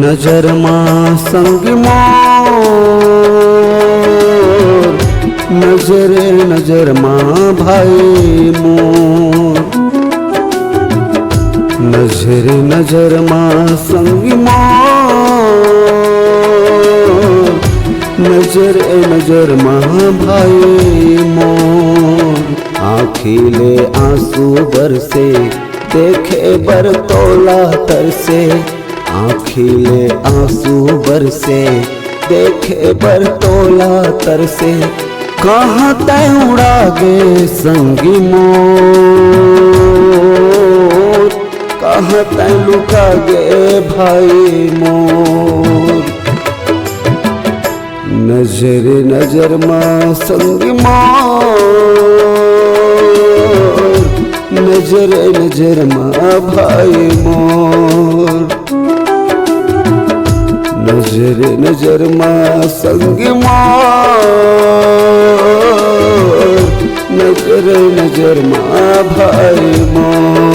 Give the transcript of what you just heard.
नजर मां संग मोर, नजरे नजर मां भाई मोर। नजरे नजर मां संग मोर, नजरे नजर मां भाई मोर। आँखिले आंसू बरसे देखे बर तोला तरसे, आँखिले आंसू बरसे देखे बर तोला तरसे। कहाँ तय उड़ा गे संगी मोर, कहाँ तय लुका गे भाई मोर। नजर नजर मां संगी मोर, नजर नजर मां भाई मोर। नजर नजर मां संग मोर, नजर नजर मां भाई मोर।